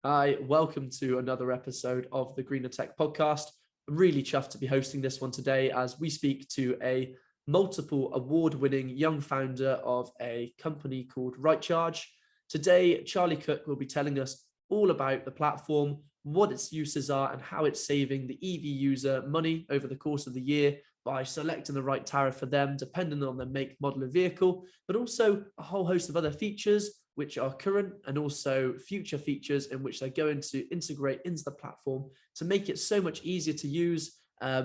Hi, welcome to another episode of the Greener Tech podcast. I'm really chuffed to be hosting this one today as we speak to a multiple award-winning young founder of a company called Rightcharge. Today, Charlie Cook will be telling us all about the platform, what its uses are, and how it's saving the EV user money over the course of the year by selecting the right tariff for them, depending on the make, model of vehicle, but also a whole host of other features which are current and also future features in which they're going to integrate into the platform to make it so much easier to use,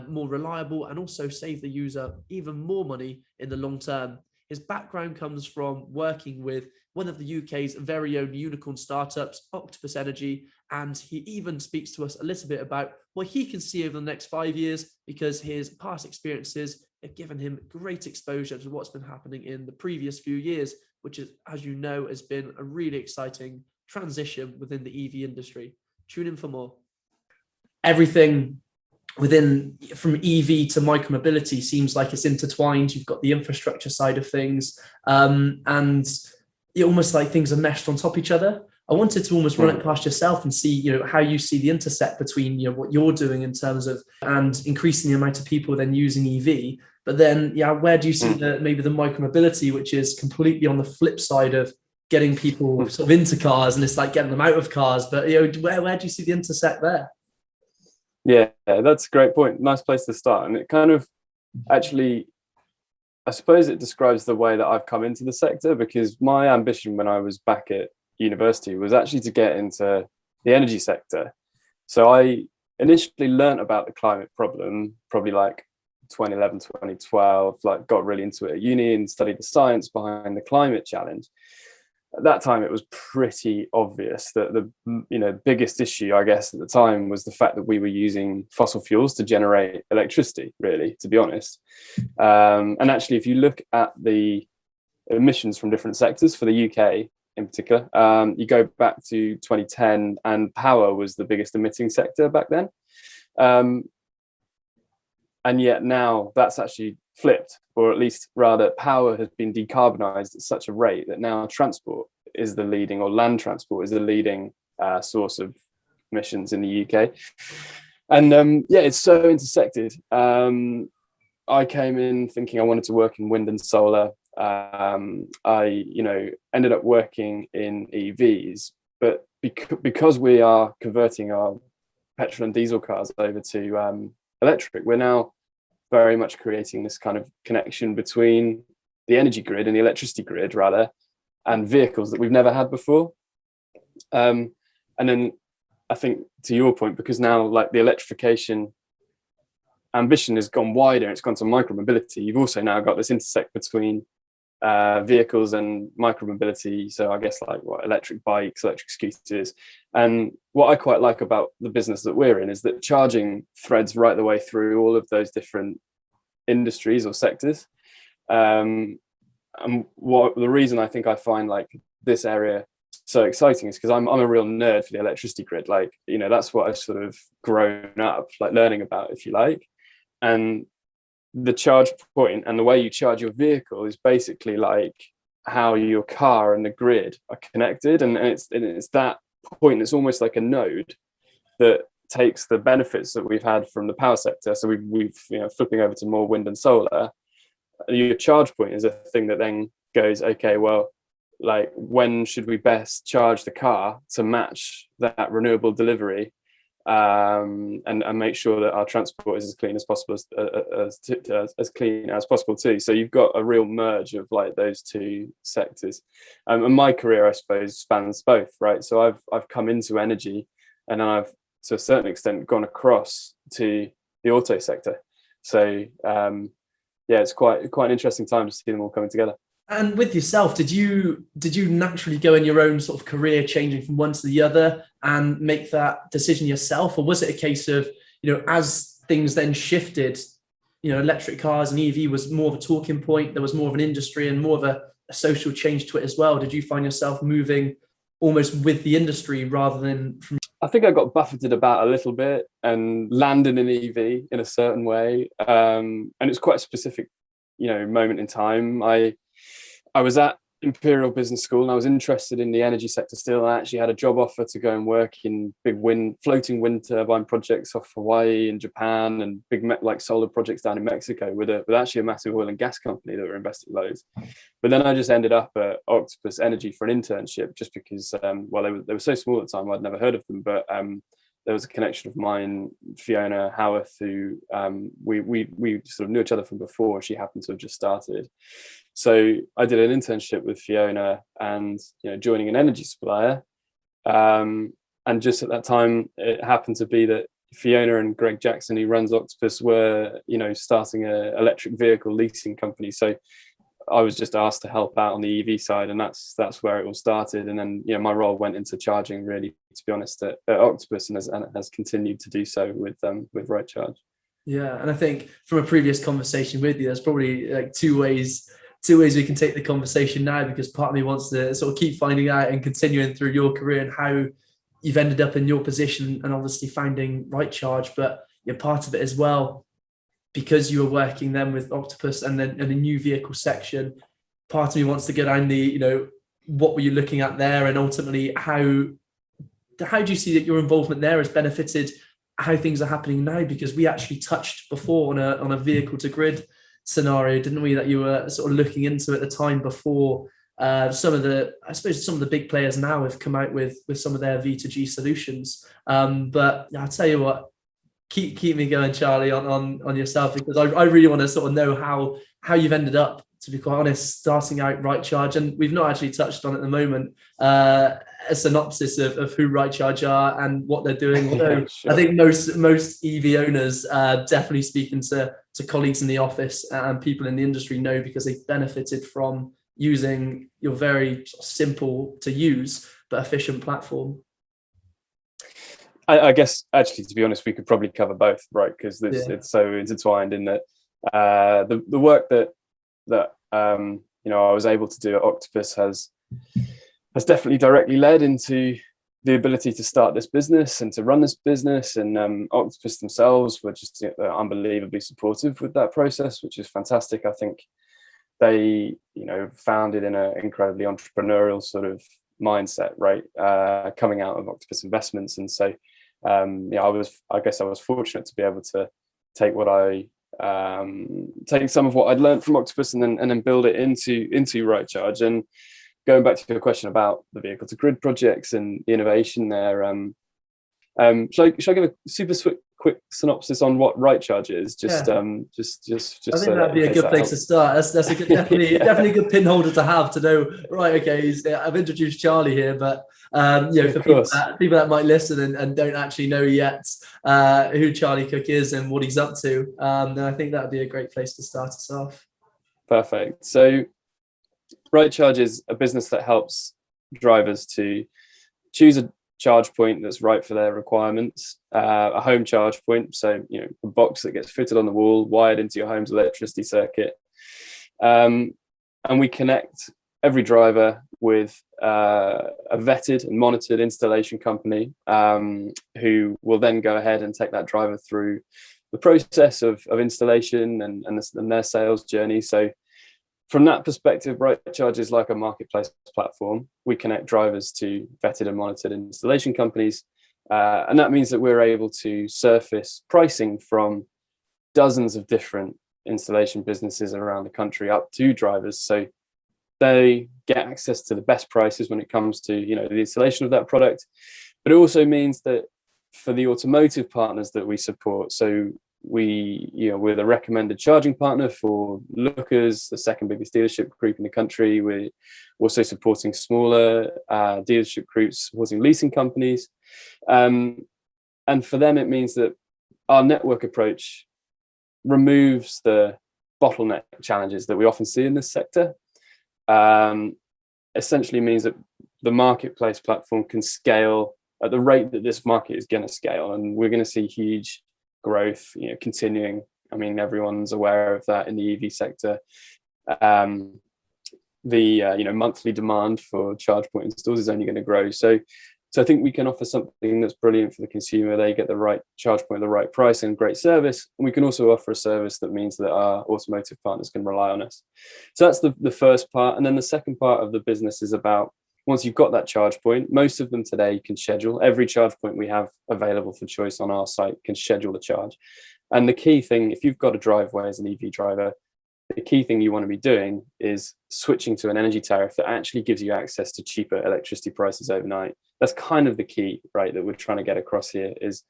more reliable, and also save the user even more money in the long term. His background comes from working with one of the UK's very own unicorn startups, Octopus Energy, and he even speaks to us a little bit about what he can see over the next 5 years because his past experiences have given him great exposure to what's been happening in the previous few years, which is, as you know, has been a really exciting transition within the EV industry. Tune in for more. Everything within from EV to micromobility seems like it's intertwined. You've got the infrastructure side of things, and it almost like things are meshed on top of each other. I wanted to almost run it past yourself and see, how you see the intersect between, what you're doing in terms of and increasing the amount of people then using EV. But then, where do you see maybe the micromobility, which is completely on the flip side of getting people sort of into cars, and it's like getting them out of cars. But where do you see the intersect there? Yeah, that's a great point. Nice place to start. And it kind of actually, I suppose it describes the way that I've come into the sector, because my ambition when I was back at university was actually to get into the energy sector. So I initially learned about the climate problem, probably like 2011, 2012, like got really into it at uni and studied the science behind the climate challenge. At that time, it was pretty obvious that the biggest issue, I guess, at the time was the fact that we were using fossil fuels to generate electricity, really, to be honest. And actually, if you look at the emissions from different sectors for the UK in particular, you go back to 2010 and power was the biggest emitting sector back then. And yet now that's actually flipped, or at least rather power has been decarbonized at such a rate that now transport is the leading, or land transport is the leading source of emissions in the UK. And it's so intersected. I came in thinking I wanted to work in wind and solar. I ended up working in EVs, but because we are converting our petrol and diesel cars over to electric, we're now very much creating this kind of connection between the energy grid and the electricity grid, rather, and vehicles that we've never had before. And then I think, to your point, because now like the electrification ambition has gone wider, it's gone to micromobility, you've also now got this intersect between vehicles and micromobility. So I guess like electric bikes, electric scooters. And what I quite like about the business that we're in is that charging threads right the way through all of those different industries or sectors. And what the reason I think I find like this area so exciting is because I'm a real nerd for the electricity grid. Like, that's what I've sort of grown up like learning about, if you like. And the charge point and the way you charge your vehicle is basically like how your car and the grid are connected, and it's that point. It's almost like a node that takes the benefits that we've had from the power sector. So we've flipping over to more wind and solar. Your charge point is a thing that then goes, okay, well, like when should we best charge the car to match that renewable delivery? And make sure that our transport is as clean as possible, as clean as possible too. So you've got a real merge of like those two sectors. And my career, I suppose, spans both, right? So I've come into energy, and then I've to a certain extent gone across to the auto sector. So it's quite an interesting time to see them all coming together. And with yourself, did you naturally go in your own sort of career, changing from one to the other, and make that decision yourself, or was it a case of as things then shifted, electric cars and EV was more of a talking point, there was more of an industry and more of a social change to it as well? Did you find yourself moving almost with the industry rather than from? I think I got buffeted about a little bit and landed in EV in a certain way, and it's quite a specific moment in time. I was at Imperial Business School, and I was interested in the energy sector still. I actually had a job offer to go and work in big floating wind turbine projects off Hawaii and Japan, and big like solar projects down in Mexico with actually a massive oil and gas company that were investing loads. But then I just ended up at Octopus Energy for an internship, just because well, they were so small at the time I'd never heard of them, but there was a connection of mine, Fiona Howarth, who we sort of knew each other from before. She happened to have just started. So I did an internship with Fiona, and joining an energy supplier. And just at that time, it happened to be that Fiona and Greg Jackson, who runs Octopus, were starting an electric vehicle leasing company. So I was just asked to help out on the EV side, and that's where it all started. And then my role went into charging, really, to be honest, at Octopus, and it has continued to do so with Rightcharge. Yeah, and I think from a previous conversation with you, there's probably like two ways we can take the conversation now, because part of me wants to sort of keep finding out and continuing through your career and how you've ended up in your position, and obviously finding Rightcharge, but part of it as well, because you were working then with Octopus and then in the new vehicle section. Part of me wants to go down the, what were you looking at there, and ultimately how do you see that your involvement there has benefited how things are happening now? Because we actually touched before on a vehicle to grid scenario, didn't we, that you were sort of looking into at the time before some of the big players now have come out with some of their V2G solutions. But I'll tell you what, keep me going, Charlie, on yourself, because I really want to sort of know how you've ended up, to be quite honest, starting out Rightcharge. And we've not actually touched on at the moment a synopsis of who Rightcharge are and what they're doing. Yeah, sure. I think most EV owners, definitely speaking to colleagues in the office and people in the industry, know, because they've benefited from using your very simple to use but efficient platform. I guess, actually, to be honest, we could probably cover both, right? Because it's so intertwined in that the work that I was able to do at Octopus has definitely directly led into the ability to start this business and to run this business. And Octopus themselves were just unbelievably supportive with that process, which is fantastic. I think they, founded in an incredibly entrepreneurial sort of mindset, right? Coming out of Octopus Investments. And so, I guess I was fortunate to be able to take take some of what I'd learned from Octopus and then build it into Rightcharge. And going back to your question about the vehicle to grid projects and the innovation there, shall I give a super quick synopsis on what Rightcharge is? Just I think that'd be a good place to start. That's a good, definitely a good pinholder to have, to know, right, okay, I've introduced Charlie here, but for people that might listen and don't actually know yet who Charlie Cook is and what he's up to, then I think that'd be a great place to start us off. Perfect. So Rightcharge is a business that helps drivers to choose a charge point that's right for their requirements, a home charge point, so a box that gets fitted on the wall, wired into your home's electricity circuit, and we connect every driver with a vetted and monitored installation company, who will then go ahead and take that driver through the process of installation and their sales journey. So from that perspective, Rightcharge is like a marketplace platform. We connect drivers to vetted and monitored installation companies. And that means that we're able to surface pricing from dozens of different installation businesses around the country up to drivers. So they get access to the best prices when it comes to the installation of that product. But it also means that for the automotive partners that we support, so we're the recommended charging partner for Lookers, the second biggest dealership group in the country. We're also supporting smaller dealership groups, supporting leasing companies. And for them, it means that our network approach removes the bottleneck challenges that we often see in this sector. Essentially means that the marketplace platform can scale at the rate that this market is going to scale. And we're going to see huge growth, continuing. I mean, everyone's aware of that in the EV sector. The monthly demand for charge point installs is only going to grow. So So I think we can offer something that's brilliant for the consumer. They get the right charge point, the right price, and great service. And we can also offer a service that means that our automotive partners can rely on us. So that's the first part. And then the second part of the business is about, once you've got that charge point, most of them today can schedule. Every charge point we have available for choice on our site can schedule the charge. And the key thing, if you've got a driveway as an EV driver, the key thing you want to be doing is switching to an energy tariff that actually gives you access to cheaper electricity prices overnight. That's kind of the key, right, that we're trying to get across here is,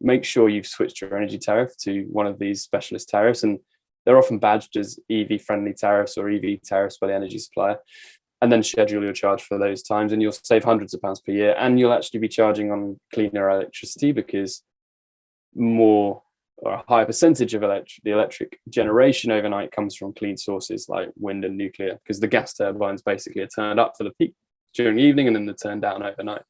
make sure you've switched your energy tariff to one of these specialist tariffs. And they're often badged as EV friendly tariffs or EV tariffs by the energy supplier. And then schedule your charge for those times, and you'll save hundreds of pounds per year. And you'll actually be charging on cleaner electricity, because more or a higher percentage of the electric generation overnight comes from clean sources like wind and nuclear, because the gas turbines basically are turned up for the peak during the evening and then they're turned down overnight.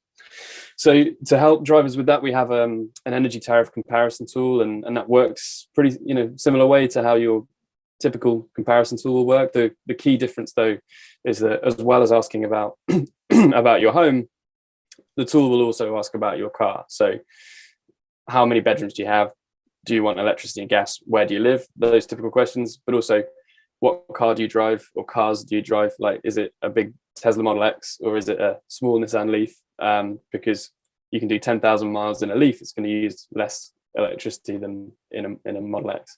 So to help drivers with that, we have an energy tariff comparison tool, and that works pretty similar way to how your typical comparison tool will work. The key difference though is that, as well as asking about about your home, the tool will also ask about your car. So how many bedrooms do you have? Do you want electricity and gas? Where do you live? Those typical questions. But also, what car do you drive, or cars do you drive? Like, is it a big Tesla Model X or is it a small Nissan Leaf? Because you can do 10,000 miles in a Leaf, it's going to use less electricity than in a Model X.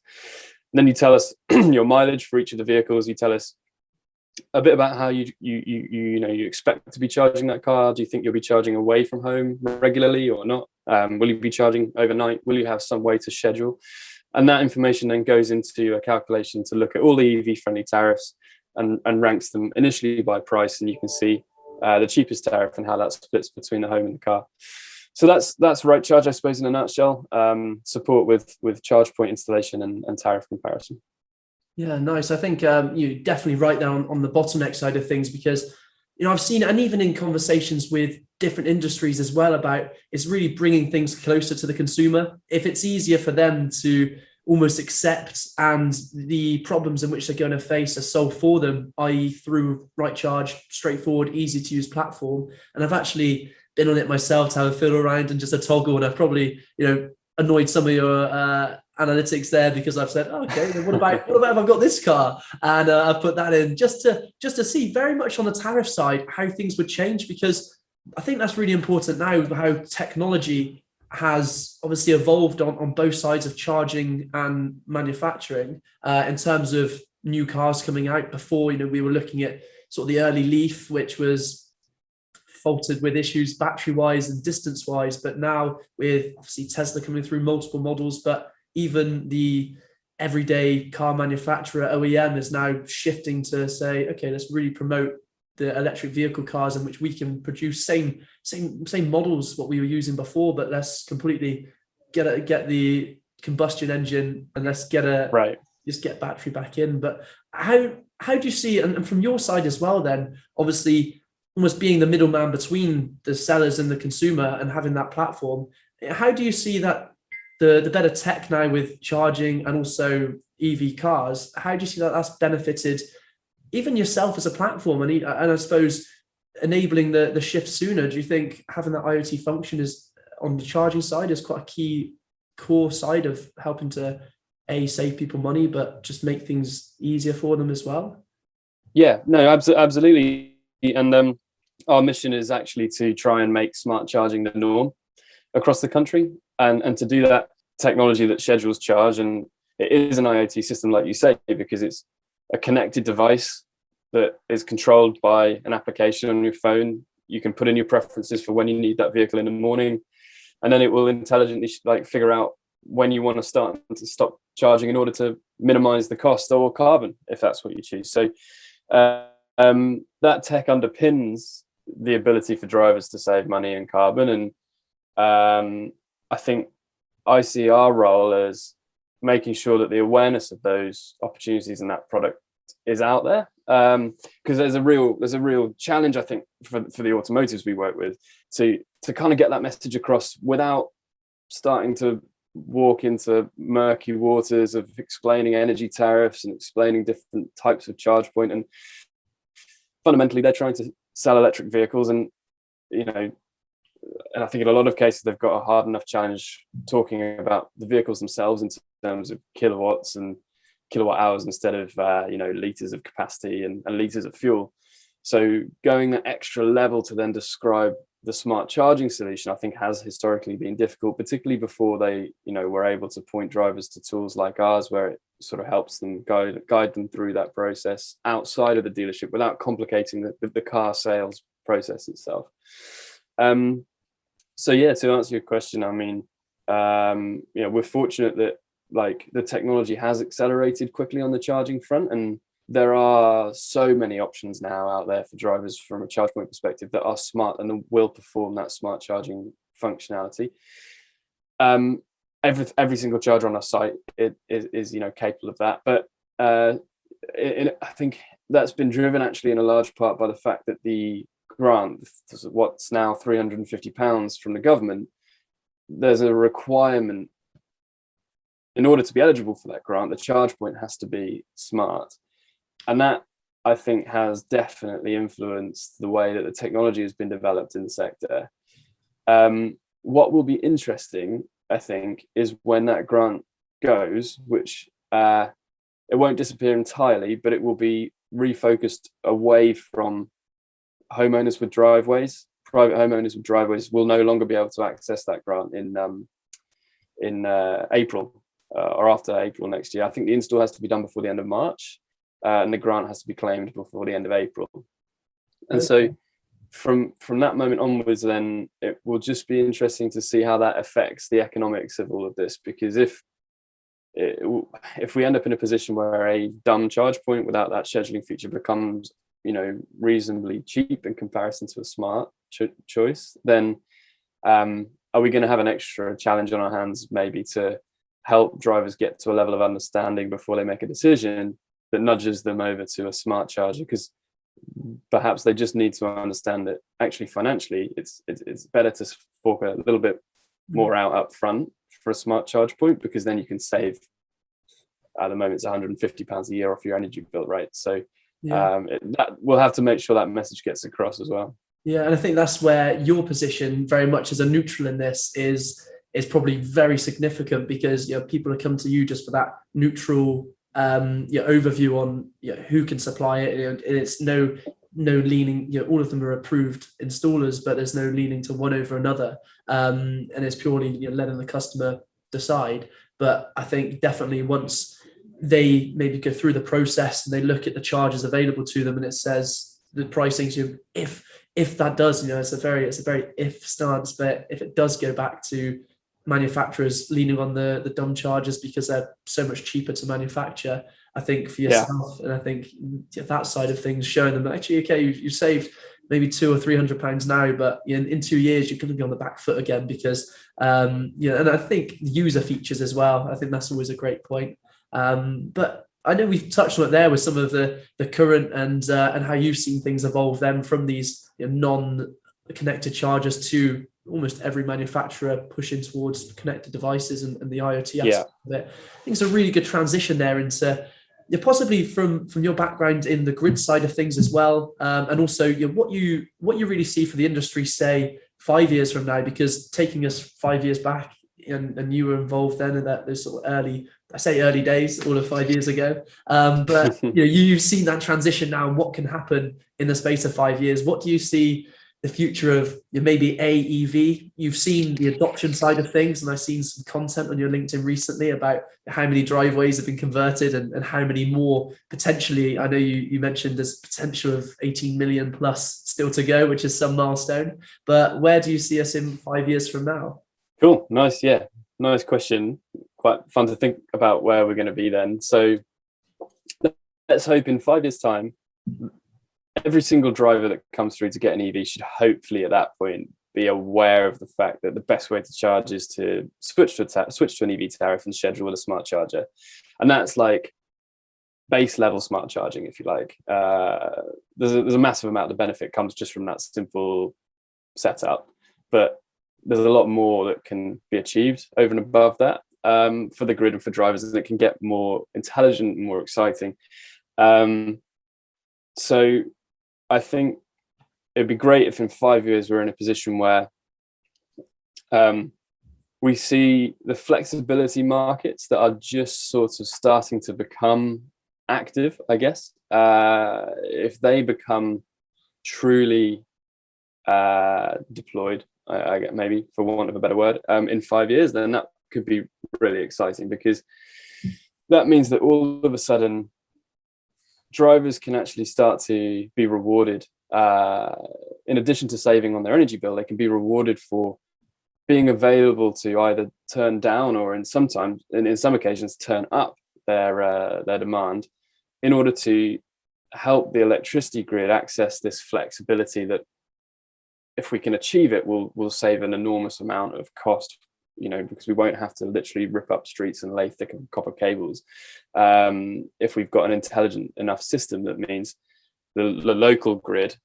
And then you tell us your mileage for each of the vehicles. You tell us a bit about how you expect to be charging that car. Do you think you'll be charging away from home regularly or not? Will you be charging overnight? Will you have some way to schedule? And that information then goes into a calculation to look at all the EV friendly tariffs and ranks them initially by price, and you can see the cheapest tariff and how that splits between the home and the car. So that's Rightcharge, I suppose, in a nutshell. Support with charge point installation and tariff comparison. Yeah, nice. I think you definitely right down on the bottleneck side of things, because I've seen, and even in conversations with different industries as well, about it's really bringing things closer to the consumer. If it's easier for them to almost accept, and the problems in which they're going to face are solved for them, i.e. through Rightcharge, straightforward, easy to use platform. And I've actually been on it myself to have a fiddle around and just a toggle, and I've probably annoyed some of your analytics there, because I've said, okay, then what about if I've got this car, and I've put that in just to see very much on the tariff side how things would change, because I think that's really important now, how technology has obviously evolved on both sides of charging and manufacturing, in terms of new cars coming out. Before, we were looking at sort of the early Leaf, which was faulted with issues battery wise and distance wise, but now with obviously Tesla coming through multiple models, but even the everyday car manufacturer OEM is now shifting to say, okay, let's really promote the electric vehicle cars in which we can produce same models what we were using before, but let's completely get the combustion engine, and let's just get battery back in. But how do you see, and from your side as well, then obviously almost being the middleman between the sellers and the consumer and having that platform, how do you see that the better tech now with charging and also EV cars, how do you see that that's benefited even yourself as a platform, and I suppose enabling the shift sooner? Do you think having that IoT function is on the charging side is quite a key core side of helping to save people money, but just make things easier for them as well? Yeah, no, absolutely. And our mission is actually to try and make smart charging the norm across the country, and to do that, technology that schedules charge, and it is an IoT system, like you say, because it's a connected device that is controlled by an application on your phone. You can put in your preferences for when you need that vehicle in the morning, and then it will intelligently figure out when you want to start and to stop charging in order to minimize the cost or carbon, if that's what you choose. So that tech underpins the ability for drivers to save money and carbon. And I think I see our role as making sure that the awareness of those opportunities and that product is out there, because there's a real challenge, I think, for the automotives we work with to kind of get that message across without starting to walk into murky waters of explaining energy tariffs and explaining different types of charge point. And fundamentally, they're trying to sell electric vehicles, and you know, and I think in a lot of cases they've got a hard enough challenge talking about the vehicles themselves in terms of kilowatts and kilowatt hours instead of liters of capacity and liters of fuel. So going that extra level to then describe the smart charging solution, I think, has historically been difficult, particularly before they, were able to point drivers to tools like ours, where it sort of helps them guide them through that process outside of the dealership without complicating the car sales process itself. So yeah, to answer your question, I mean, we're fortunate that the technology has accelerated quickly on the charging front, and there are so many options now out there for drivers from a charge point perspective that are smart and will perform that smart charging functionality. Every single charger on our site is capable of that, but I think that's been driven actually in a large part by the fact that the grant, what's now £350 from the government, there's a requirement in order to be eligible for that grant. The charge point has to be smart, and that, I think, has definitely influenced the way that the technology has been developed in the sector. What will be interesting, I think, is when that grant goes, which it won't disappear entirely, but it will be refocused away from homeowners with driveways. Private homeowners with driveways will no longer be able to access that grant in April or after April next year. I think the install has to be done before the end of March, and the grant has to be claimed before the end of April. And so from that moment onwards, then it will just be interesting to see how that affects the economics of all of this, because if we end up in a position where a dumb charge point without that scheduling feature becomes reasonably cheap in comparison to a smart choice, then are we going to have an extra challenge on our hands, maybe to help drivers get to a level of understanding before they make a decision that nudges them over to a smart charger? Because perhaps they just need to understand that actually financially it's better to fork a little bit more out up front for a smart charge point, because then you can save, at the moment it's £150 a year off your energy bill, right? So that we'll have to make sure that message gets across as well. Yeah, and I think that's where your position, very much as a neutral in this, is probably very significant, because people are coming to you just for that neutral overview on who can supply it. And it's no leaning. All of them are approved installers, but there's no leaning to one over another, and it's purely letting the customer decide. But I think definitely once they maybe go through the process and they look at the charges available to them, and it says the pricing, if that does, it's a very if stance, but if it does go back to manufacturers leaning on the dumb chargers because they're so much cheaper to manufacture, I think for yourself, and I think that side of things, showing them that actually, okay, you saved maybe £200 or £300 now, but in 2 years you're going to be on the back foot again, because and I think user features as well, I think that's always a great point. But I know we've touched on it there with some of the current and how you've seen things evolve then from these non-connected chargers to almost every manufacturer pushing towards connected devices and the IoT aspect of it. I think it's a really good transition there into possibly from your background in the grid side of things as well, and also what you really see for the industry, say 5 years from now, because taking us 5 years back, and you were involved then in those sort of early days, all of 5 years ago. But you've seen that transition now, and what can happen in the space of 5 years. What do you see the future of maybe AEV? You've seen the adoption side of things, and I've seen some content on your LinkedIn recently about how many driveways have been converted and how many more potentially. I know you mentioned there's potential of 18 million plus still to go, which is some milestone. But where do you see us in 5 years from now? Cool. Nice. Yeah. Nice question. Quite fun to think about where we're going to be then. So let's hope in 5 years' time, every single driver that comes through to get an EV should hopefully at that point be aware of the fact that the best way to charge is to switch to an EV tariff and schedule with a smart charger. And that's like base level smart charging, if you like. There's a massive amount of benefit comes just from that simple setup, but there's a lot more that can be achieved over and above that for the grid and for drivers, and it can get more intelligent and more exciting. So I think it'd be great if in 5 years we're in a position where we see the flexibility markets that are just sort of starting to become active, I guess. If they become truly deployed, I get, maybe for want of a better word, in 5 years, then that could be really exciting, because that means that all of a sudden drivers can actually start to be rewarded. In addition to saving on their energy bill, they can be rewarded for being available to either turn down or in some occasions turn up their demand, in order to help the electricity grid access this flexibility that, if we can achieve it, will save an enormous amount of cost, because we won't have to literally rip up streets and lay thick copper cables. If we've got an intelligent enough system, that means the local grid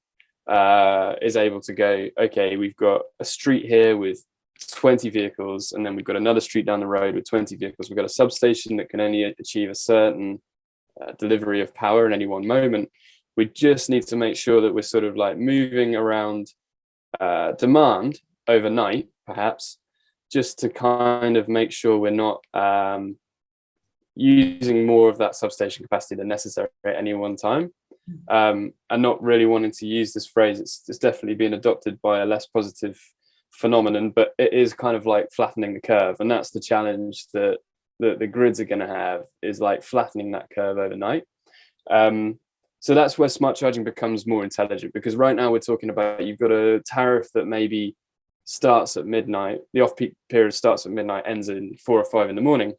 is able to go, okay, we've got a street here with 20 vehicles, and then we've got another street down the road with 20 vehicles. We've got a substation that can only achieve a certain delivery of power in any one moment. We just need to make sure that we're sort of like moving around demand overnight, perhaps, just to kind of make sure we're not using more of that substation capacity than necessary at any one time. And not really wanting to use this phrase, it's definitely been adopted by a less positive phenomenon, but it is kind of like flattening the curve, and that's the challenge that the grids are going to have, is like flattening that curve overnight. So that's where smart charging becomes more intelligent, because right now we're talking about, you've got a tariff that maybe starts at midnight, the off-peak period starts at midnight, ends in 4 or 5 in the morning.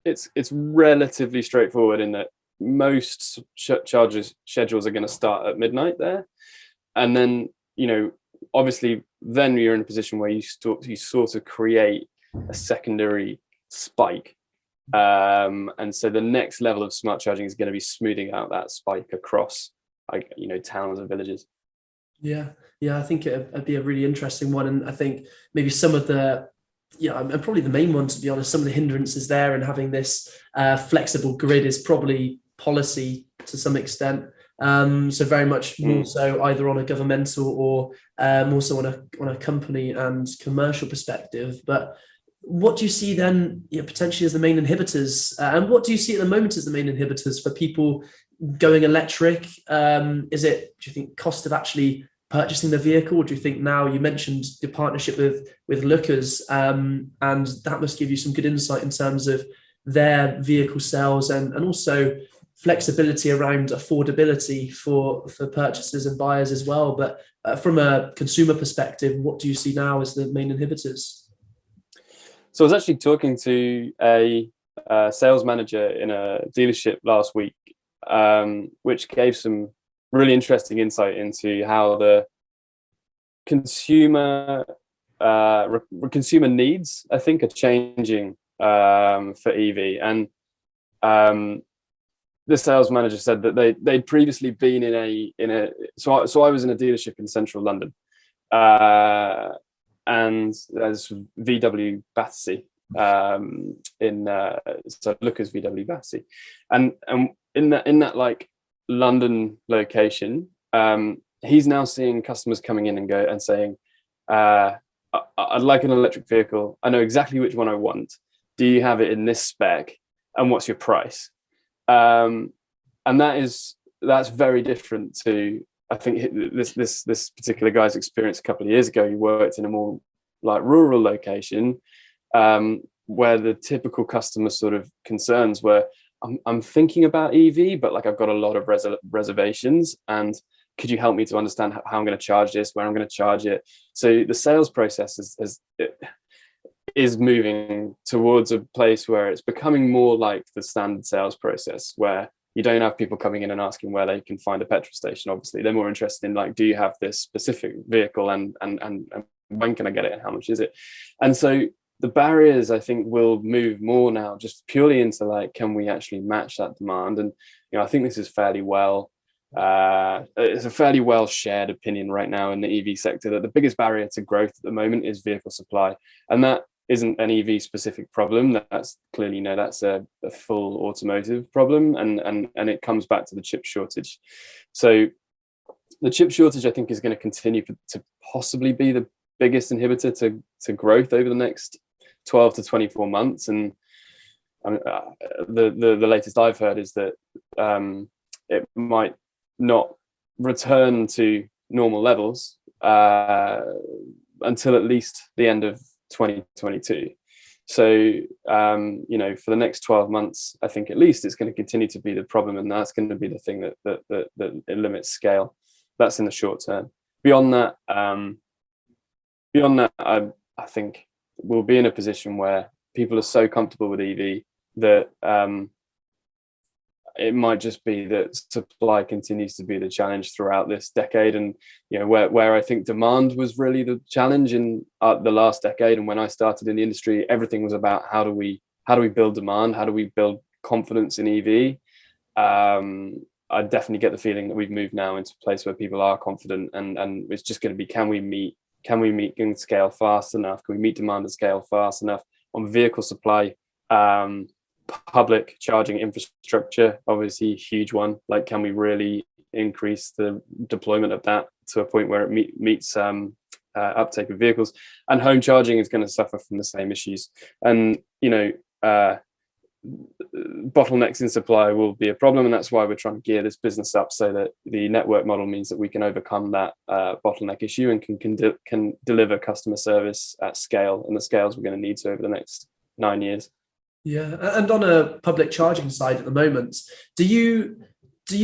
It's relatively straightforward in that most charges schedules are going to start at midnight there, and then obviously then you're in a position where you sort of create a secondary spike, and so the next level of smart charging is going to be smoothing out that spike across towns and villages. Yeah, I think it'd be a really interesting one, and I think maybe some of the, and probably the main one, to be honest, some of the hindrances there in having this flexible grid is probably policy to some extent. So very much more so either on a governmental or more so on a company and commercial perspective. But what do you see then potentially as the main inhibitors, and what do you see at the moment as the main inhibitors for people going electric? Is it, do you think, cost of actually purchasing the vehicle? Or do you think, now you mentioned the partnership with Lookers, and that must give you some good insight in terms of their vehicle sales and also flexibility around affordability for purchasers and buyers as well. But from a consumer perspective, what do you see now as the main inhibitors? So I was actually talking to a sales manager in a dealership last week, which gave some really interesting insight into how the consumer needs, I think, are changing for EV. And the sales manager said that they'd previously been in a so I was in a dealership in central London, and there's VW Battersea, so Lookers VW Battersea, and in that like London location, he's now seeing customers coming in and saying, I'd like an electric vehicle. I know exactly which one I want. Do you have it in this spec? And what's your price? And that's very different to, I think, this particular guy's experience a couple of years ago. He worked in a more like rural location, where the typical customer sort of concerns were, I'm thinking about EV, but like I've got a lot of reservations, and could you help me to understand how I'm going to charge this, where I'm going to charge it? So the sales process is moving towards a place where it's becoming more like the standard sales process, where you don't have people coming in and asking where they can find a petrol station. Obviously, they're more interested in like, do you have this specific vehicle, and when can I get it, and how much is it? And so the barriers, I think, will move more now just purely into like, can we actually match that demand? And I think this is fairly well it's a fairly well shared opinion right now in the EV sector, that the biggest barrier to growth at the moment is vehicle supply, and that isn't an EV specific problem. That's clearly, that's a full automotive problem, and it comes back to the chip shortage. So the chip shortage, I think, is going to continue to possibly be the biggest inhibitor to growth over the next 12 to 24 months. And the latest I've heard is that it might not return to normal levels until at least the end of 2022. So, for the next 12 months, I think at least it's going to continue to be the problem, and that's going to be the thing that it limits scale. That's in the short term. Beyond that, I think we'll be in a position where people are so comfortable with EV that it might just be that supply continues to be the challenge throughout this decade. And where I think demand was really the challenge in the last decade, and when I started in the industry, everything was about how do we build demand, how do we build confidence in EV. I definitely get the feeling that we've moved now into a place where people are confident, and it's just going to be, can we meet and scale fast enough? Can we meet demand and scale fast enough on vehicle supply? Public charging infrastructure, obviously a huge one. Like, can we really increase the deployment of that to a point where it meets uptake of vehicles? And home charging is going to suffer from the same issues. And bottlenecks in supply will be a problem, and that's why we're trying to gear this business up so that the network model means that we can overcome that bottleneck issue and can deliver customer service at scale, and the scales we're going to need to over the next 9 years. Yeah, and on a public charging side at the moment, do you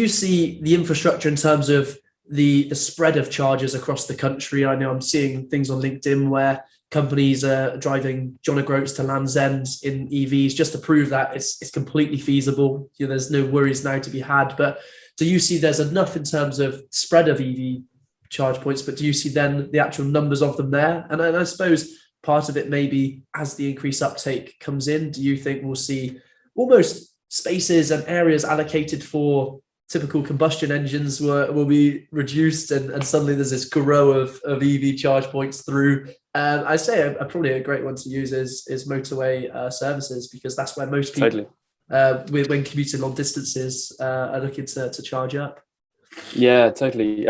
see the infrastructure in terms of the spread of chargers across the country? I know I'm seeing things on LinkedIn where companies are driving John O'Groats to Land's End in EVs just to prove that it's completely feasible. There's no worries now to be had. But do you see there's enough in terms of spread of EV charge points, but do you see then the actual numbers of them there? And I suppose part of it maybe as the increased uptake comes in, do you think we'll see almost spaces and areas allocated for typical combustion engines will be reduced, and suddenly there's this grow of EV charge points through? I say probably a great one to use is motorway services, because that's where most people, totally. When commuting long distances, are looking to charge up. Yeah, totally.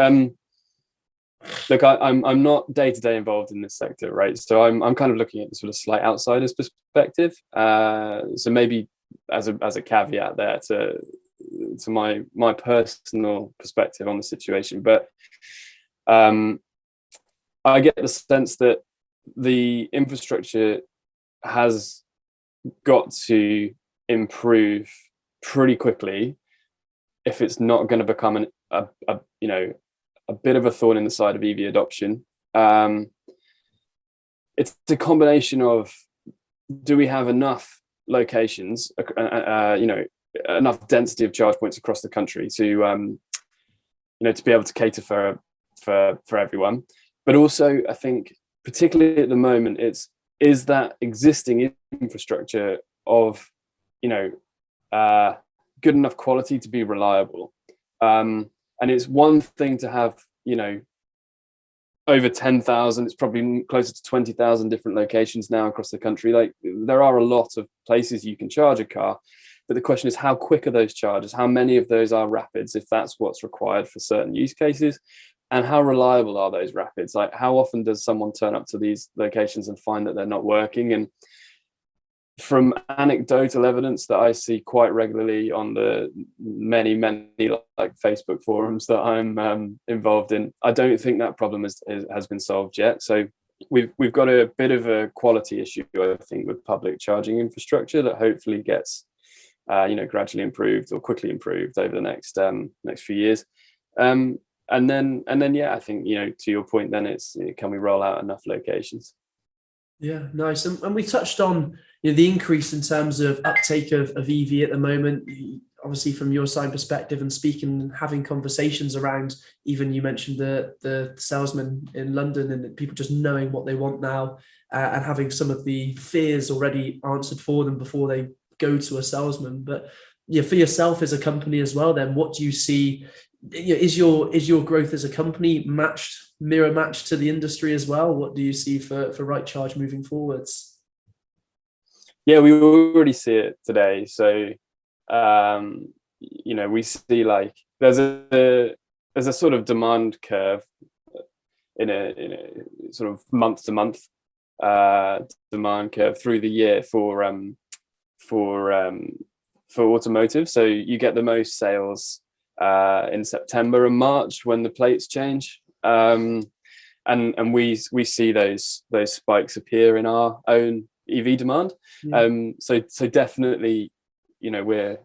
Look, I'm not day-to-day involved in this sector, right? So I'm kind of looking at the sort of slight outsider's perspective. So maybe as a caveat there to my personal perspective on the situation, but I get the sense that the infrastructure has got to improve pretty quickly if it's not going to become a bit of a thorn in the side of EV adoption. It's a combination of, do we have enough locations, enough density of charge points across the country to be able to cater for everyone? But also, I think, particularly at the moment, is that existing infrastructure of good enough quality to be reliable. And it's one thing to have, over 10,000, it's probably closer to 20,000 different locations now across the country. Like, there are a lot of places you can charge a car, but the question is, how quick are those charges? How many of those are rapids, if that's what's required for certain use cases? And how reliable are those rapids? Like, how often does someone turn up to these locations and find that they're not working? And from anecdotal evidence that I see quite regularly on the many like Facebook forums that I'm involved in, I don't think that problem has been solved yet. So we've got a bit of a quality issue, I think, with public charging infrastructure that hopefully gets gradually improved or quickly improved over the next few years. And then I think, to your point, then it's, can we roll out enough locations? Yeah, nice. And we touched on the increase in terms of uptake of EV at the moment. Obviously, from your side perspective, and speaking and having conversations around, even you mentioned the salesman in London, and people just knowing what they want now, and having some of the fears already answered for them before they go to a salesman. But for yourself as a company as well, then what do you see? Is your growth as a company mirror matched to the industry as well? What do you see for Rightcharge moving forwards? Yeah, we already see it today. So we see, like, there's there's a sort of demand curve in a sort of month to month demand curve through the year for automotive. So you get the most sales in September and March when the plates change, and we see those spikes appear in our own EV demand. So definitely, we're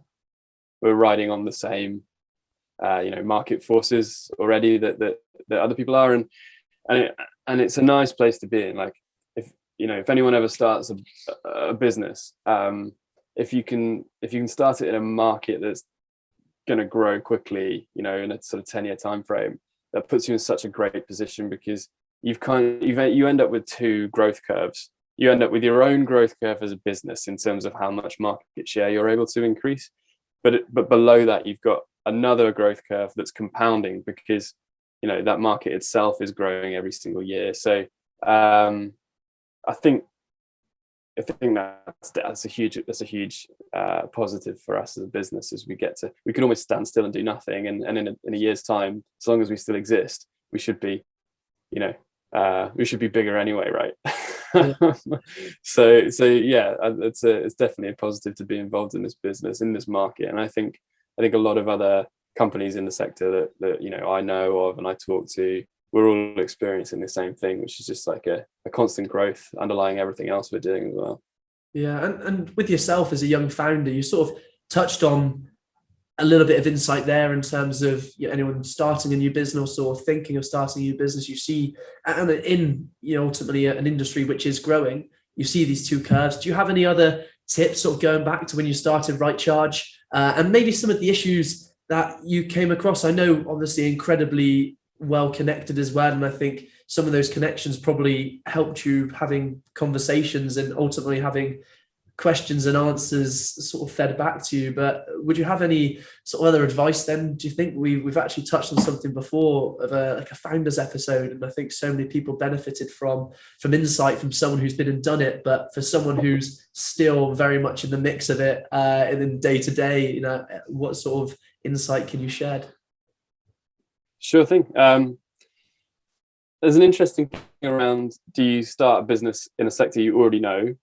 riding on the same market forces already that other people are, and it's a nice place to be in. Like, if anyone ever starts a business, if you can start it in a market that's going to grow quickly, in a sort of 10-year time frame, that puts you in such a great position, because you end up with two growth curves. You end up with your own growth curve as a business in terms of how much market share you're able to increase, but below that you've got another growth curve that's compounding, because that market itself is growing every single year. So I think that's a huge positive for us as a business, as we can almost stand still and do nothing, and in a year's time, as long as we still exist, we should be bigger anyway, right? Yeah. so yeah, it's definitely a positive to be involved in this business, in this market. And I think a lot of other companies in the sector that I know of and I talk to, we're all experiencing the same thing, which is just like a constant growth underlying everything else we're doing as well. Yeah, and with yourself as a young founder, you sort of touched on a little bit of insight there in terms of anyone starting a new business or thinking of starting a new business. You see, and in ultimately an industry which is growing, you see these two curves. Do you have any other tips, sort of going back to when you started Rightcharge, and maybe some of the issues that you came across? I know, obviously, incredibly well connected as well, and I think some of those connections probably helped you having conversations and ultimately having questions and answers sort of fed back to you. But would you have any sort of other advice then? Do you think we've actually touched on something before of a founders episode, and I think so many people benefited from insight from someone who's been and done it, but for someone who's still very much in the mix of it, and in day to day, what sort of insight can you shed? Sure thing. There's an interesting thing around, do you start a business in a sector you already know,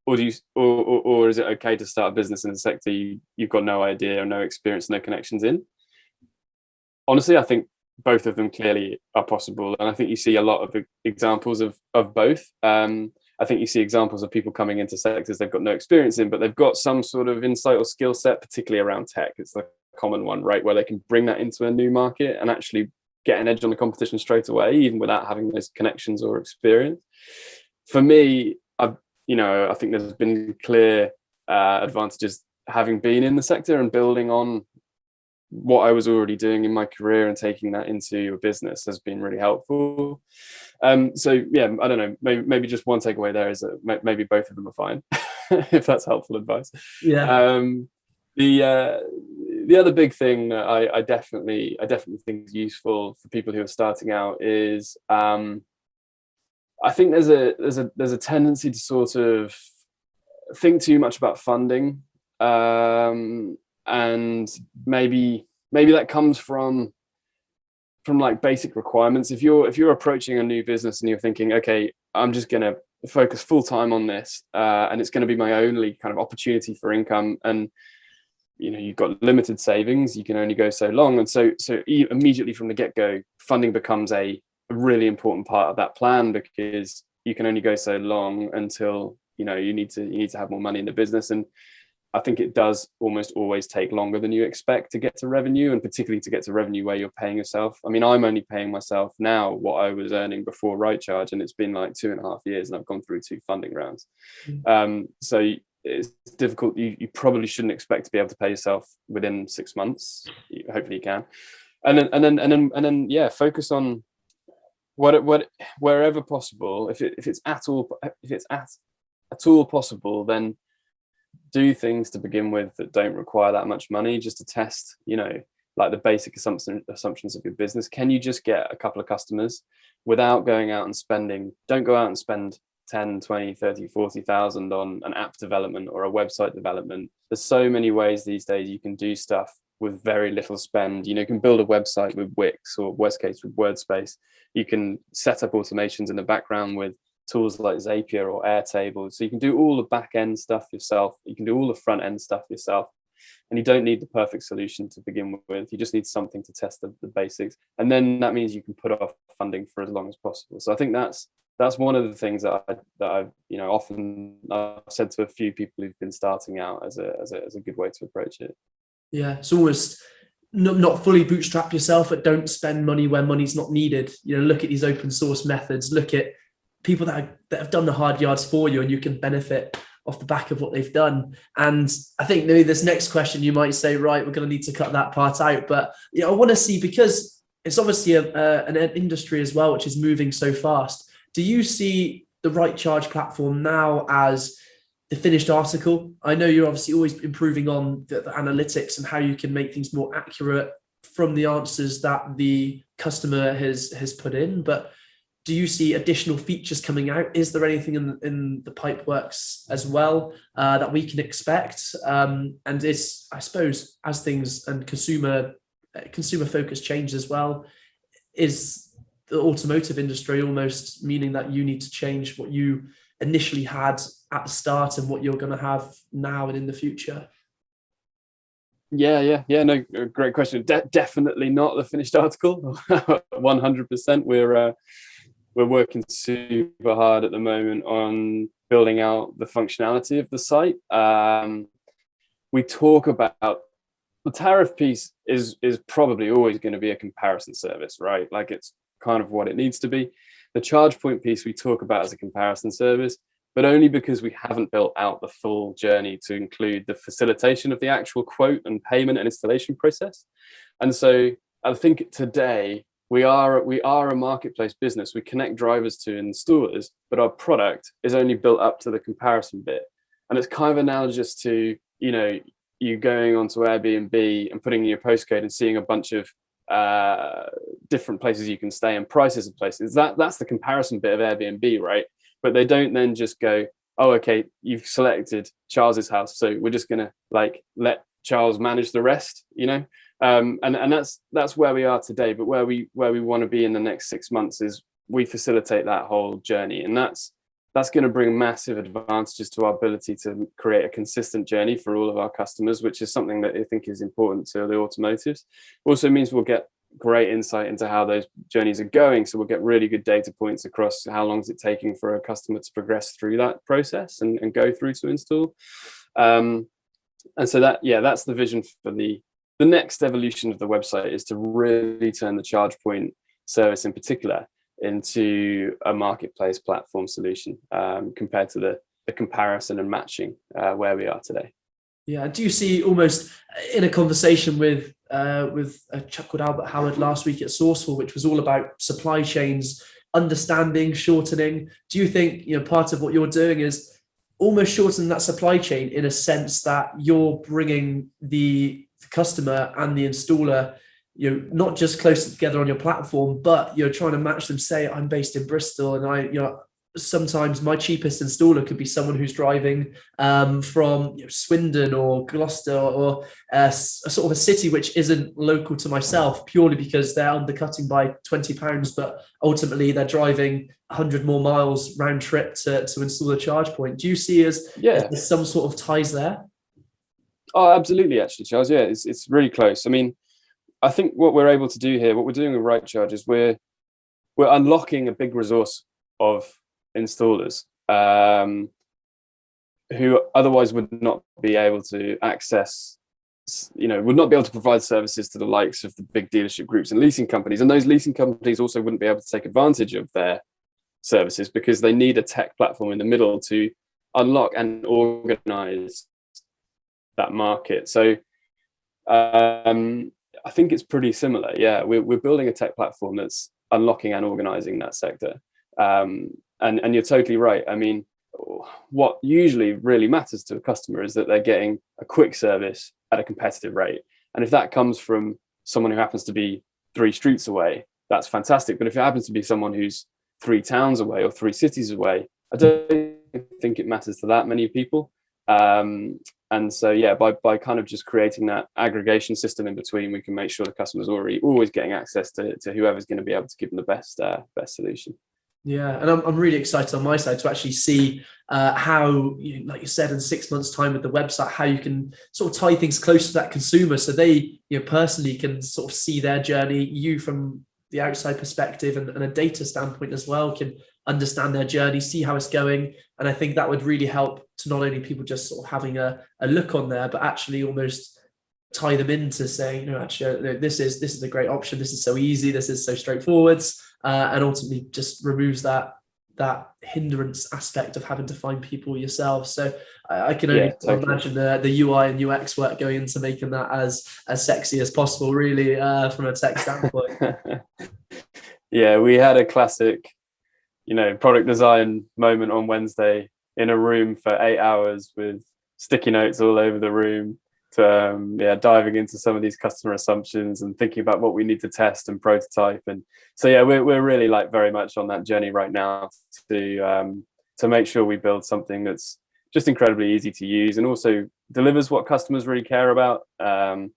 or is it okay to start a business in a sector you've got no idea or no experience, no connections in? Honestly, I think both of them clearly are possible, and I think you see a lot of examples of both. I think you see examples of people coming into sectors they've got no experience in, but they've got some sort of insight or skill set, particularly around tech. It's the common one, right, where they can bring that into a new market and actually get an edge on the competition straight away, even without having those connections or experience. For me, I think there's been clear advantages having been in the sector and building on what I was already doing in my career, and taking that into a business has been really helpful. So yeah, I don't know, maybe just one takeaway there is that maybe both of them are fine, if that's helpful advice. Yeah. The other big thing that I definitely think is useful for people who are starting out is, I think there's a tendency to sort of think too much about funding, and maybe that comes from like basic requirements. If you're approaching a new business and you're thinking, okay, I'm just going to focus full time on this, and it's going to be my only kind of opportunity for income, and you've got limited savings, you can only go so long, and so immediately from the get-go, funding becomes a really important part of that plan, because you can only go so long until you need to have more money in the business. And I think it does almost always take longer than you expect to get to revenue, and particularly to get to revenue where you're paying yourself. I mean, I'm only paying myself now what I was earning before Rightcharge, and it's been like 2.5 years, and I've gone through 2 funding rounds. So it's difficult. You probably shouldn't expect to be able to pay yourself within 6 months. Hopefully you can, and then yeah, focus on wherever possible. If it's at all possible, then do things to begin with that don't require that much money, just to test, like the basic assumptions of your business. Can you just get a couple of customers without going out and spending? Don't go out and spend 10, 20, 30, 40,000 on an app development or a website development. There's so many ways these days you can do stuff with very little spend. You can build a website with Wix, or worst case with WordSpace. You can set up automations in the background with tools like Zapier or Airtable. So you can do all the back end stuff yourself. You can do all the front end stuff yourself. And you don't need the perfect solution to begin with. You just need something to test the basics. And then that means you can put off funding for as long as possible. So I think that's one of the things that I've often I've said to a few people who've been starting out as a good way to approach it. Yeah, it's almost not fully bootstrap yourself, but don't spend money where money's not needed. Look at these open source methods. Look at people that have done the hard yards for you, and you can benefit off the back of what they've done. And I think maybe this next question, you might say, right, we're going to need to cut that part out. But I want to see, because it's obviously an industry as well, which is moving so fast. Do you see the Rightcharge platform now as the finished article? I know you're obviously always improving on the analytics and how you can make things more accurate from the answers that the customer has put in, but do you see additional features coming out? Is there anything in the pipe works as well that we can expect? And it's, I suppose, as things and consumer focus change as well, is the automotive industry almost meaning that you need to change what you initially had at the start and what you're going to have now and in the future? Yeah. No, great question. Definitely not the finished article. 100%. We're working super hard at the moment on building out the functionality of the site. We talk about the tariff piece is probably always going to be a comparison service, right? Like, it's kind of what it needs to be. The charge point piece we talk about as a comparison service, but only because we haven't built out the full journey to include the facilitation of the actual quote and payment and installation process. And so I think today we are a marketplace business. We connect drivers to installers, but our product is only built up to the comparison bit. And it's kind of analogous to, you going onto Airbnb and putting in your postcode and seeing a bunch of different places you can stay and prices of places. That's the comparison bit of Airbnb, right? But they don't then just go, oh, okay, you've selected Charles's house, so we're just gonna let Charles manage the rest, and that's where we are today. But where we want to be in the next 6 months is we facilitate that whole journey, and that's going to bring massive advantages to our ability to create a consistent journey for all of our customers, which is something that I think is important to the automotives. Also means we'll get great insight into how those journeys are going, so we'll get really good data points across how long is it taking for a customer to progress through that process and go through to install. And so that's the vision for the next evolution of the website, is to really turn the charge point service in particular into a marketplace platform solution, compared to the comparison and matching where we are today. Yeah, do you see, almost in a conversation with a chap called Albert Howard last week at Sourceful, which was all about supply chains, understanding, shortening. Do you think part of what you're doing is almost shorten that supply chain, in a sense that you're bringing the customer and the installer, not just closer together on your platform, but you're trying to match them? Say, I'm based in Bristol, and sometimes my cheapest installer could be someone who's driving from Swindon or Gloucester, or a sort of a city which isn't local to myself, purely because they're undercutting by £20, but ultimately they're driving 100 more miles round trip to install a charge point. Do you see is there some sort of ties there? Oh, absolutely, actually, Charles. Yeah, it's really close. I mean, I think what we're able to do here, what we're doing with Rightcharge, is we're unlocking a big resource of installers who otherwise would not be able to access, would not be able to provide services to the likes of the big dealership groups and leasing companies. And those leasing companies also wouldn't be able to take advantage of their services because they need a tech platform in the middle to unlock and organize that market. So I think it's pretty similar. Yeah, we're building a tech platform that's unlocking and organizing that sector. And you're totally right. I mean, what usually really matters to a customer is that they're getting a quick service at a competitive rate. And if that comes from someone who happens to be 3 streets away, that's fantastic. But if it happens to be someone who's 3 towns away or 3 cities away, I don't think it matters to that many people. And so, yeah, by kind of just creating that aggregation system in between, we can make sure the customer's always getting access to whoever's going to be able to give them the best solution. Yeah, and I'm really excited on my side to actually see how, like you said, in 6 months' time with the website, how you can sort of tie things close to that consumer, so they, personally can sort of see their journey. You from the outside perspective and a data standpoint as well can understand their journey, see how it's going, and I think that would really help to not only people just sort of having a look on there, but actually almost tie them into saying, no, actually, this is a great option. This is so easy. This is so straightforward. And ultimately just removes that hindrance aspect of having to find people yourself. So I can only imagine the UI and UX work going into making that as sexy as possible, really, from a tech standpoint. Yeah, we had a classic, product design moment on Wednesday in a room for 8 hours with sticky notes all over the room. Diving into some of these customer assumptions and thinking about what we need to test and prototype. And so we're really very much on that journey right now to make sure we build something that's just incredibly easy to use and also delivers what customers really care about. And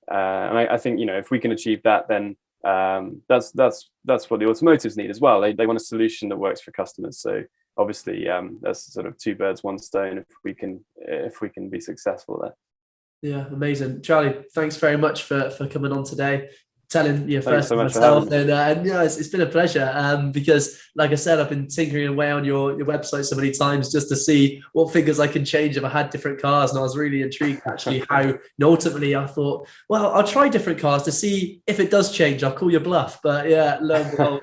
I think if we can achieve that, then that's what the automotives need as well. They want a solution that works for customers. So obviously that's sort of two birds, one stone if we can be successful there. Yeah, amazing. Charlie, thanks very much for coming on today, telling you first so myself. And it's been a pleasure because, like I said, I've been tinkering away on your website so many times just to see what figures I can change if I had different cars. And I was really intrigued actually how ultimately I thought, well, I'll try different cars to see if it does change. I'll call your bluff. But yeah, lo and behold,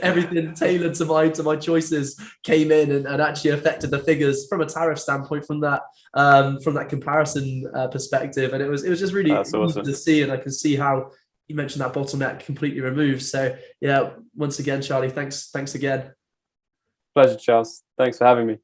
everything tailored to my choices came in and actually affected the figures from a tariff standpoint from that comparison perspective. And it was just really awesome to see. And I can see how you mentioned that bottleneck completely removed. So yeah, once again, Charlie, thanks again. Pleasure, Charles. Thanks for having me.